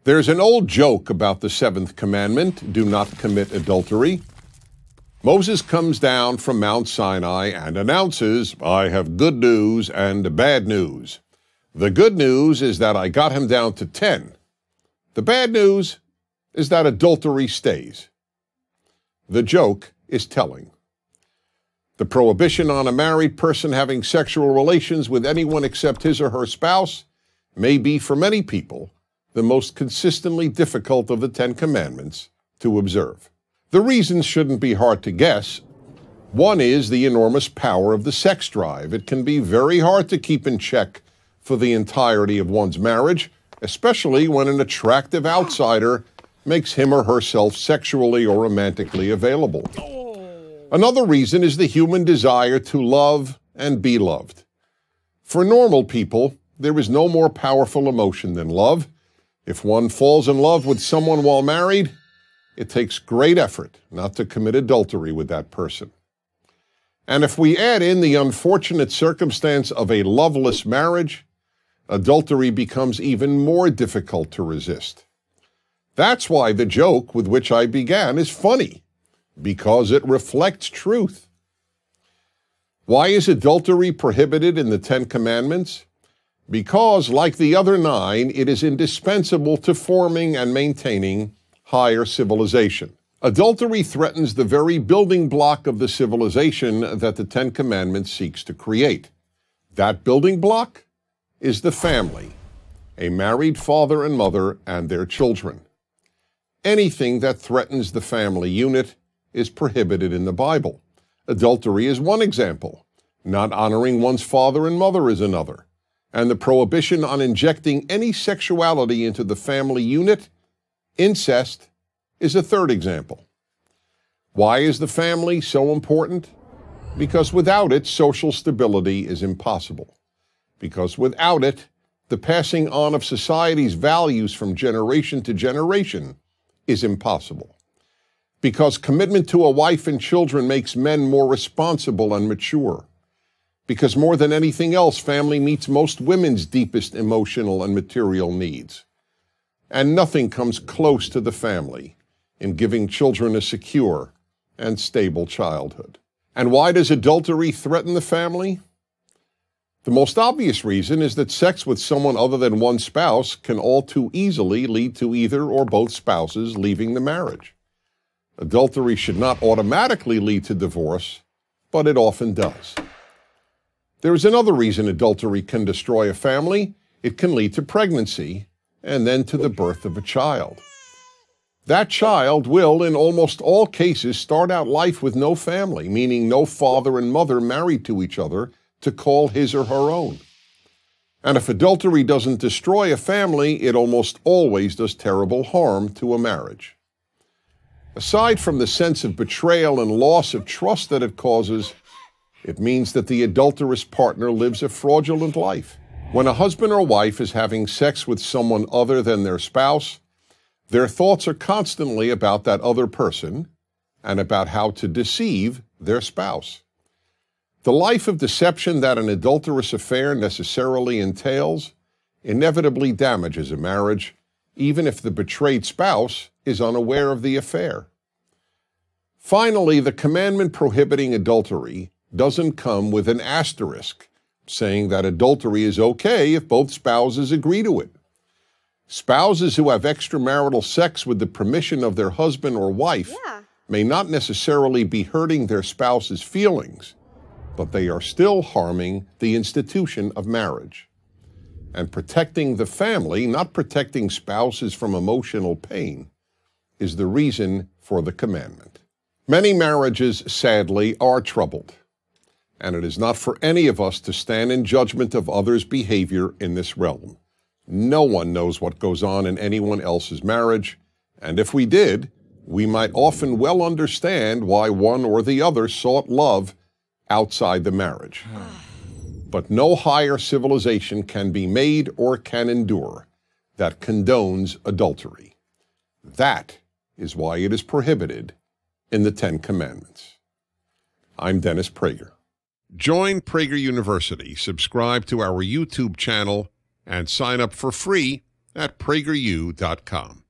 There's an old joke about the seventh commandment, do not commit adultery. Moses comes down from Mount Sinai and announces, I have good news and bad news. The good news is that I got him down to 10. The bad news is that adultery stays. The joke is telling. The prohibition on a married person having sexual relations with anyone except his or her spouse may be, for many people, the most consistently difficult of the 10 Commandments to observe. The reasons shouldn't be hard to guess. One is the enormous power of the sex drive. It can be very hard to keep in check for the entirety of one's marriage, especially when an attractive outsider makes him or herself sexually or romantically available. Another reason is the human desire to love and be loved. For normal people, there is no more powerful emotion than love. If one falls in love with someone while married, it takes great effort not to commit adultery with that person. And if we add in the unfortunate circumstance of a loveless marriage, adultery becomes even more difficult to resist. That's why the joke with which I began is funny, because it reflects truth. Why is adultery prohibited in the 10 Commandments? Because, like the other 9, it is indispensable to forming and maintaining higher civilization. Adultery threatens the very building block of the civilization that the 10 Commandments seeks to create. That building block is the family, a married father and mother and their children. Anything that threatens the family unit is prohibited in the Bible. Adultery is one example. Not honoring one's father and mother is another. And the prohibition on injecting any sexuality into the family unit, incest, is a third example. Why is the family so important? Because without it, social stability is impossible. Because without it, the passing on of society's values from generation to generation is impossible. Because commitment to a wife and children makes men more responsible and mature. Because more than anything else, family meets most women's deepest emotional and material needs. And nothing comes close to the family in giving children a secure and stable childhood. And why does adultery threaten the family? The most obvious reason is that sex with someone other than one spouse can all too easily lead to either or both spouses leaving the marriage. Adultery should not automatically lead to divorce, but it often does. There is another reason adultery can destroy a family. It can lead to pregnancy and then to the birth of a child. That child will, in almost all cases, start out life with no family, meaning no father and mother married to each other to call his or her own. And if adultery doesn't destroy a family, it almost always does terrible harm to a marriage. Aside from the sense of betrayal and loss of trust that it causes, it means that the adulterous partner lives a fraudulent life. When a husband or wife is having sex with someone other than their spouse, their thoughts are constantly about that other person and about how to deceive their spouse. The life of deception that an adulterous affair necessarily entails inevitably damages a marriage, even if the betrayed spouse is unaware of the affair. Finally, the commandment prohibiting adultery doesn't come with an asterisk, saying that adultery is okay if both spouses agree to it. Spouses who have extramarital sex with the permission of their husband or wife may not necessarily be hurting their spouse's feelings, but they are still harming the institution of marriage. And protecting the family, not protecting spouses from emotional pain, is the reason for the commandment. Many marriages, sadly, are troubled, and it is not for any of us to stand in judgment of others' behavior in this realm. No one knows what goes on in anyone else's marriage, and if we did, we might often well understand why one or the other sought love outside the marriage. But no higher civilization can be made or can endure that condones adultery. That is why it is prohibited in the 10 Commandments. I'm Dennis Preyger. Join Preyger University, subscribe to our YouTube channel, and sign up for free at prageru.com.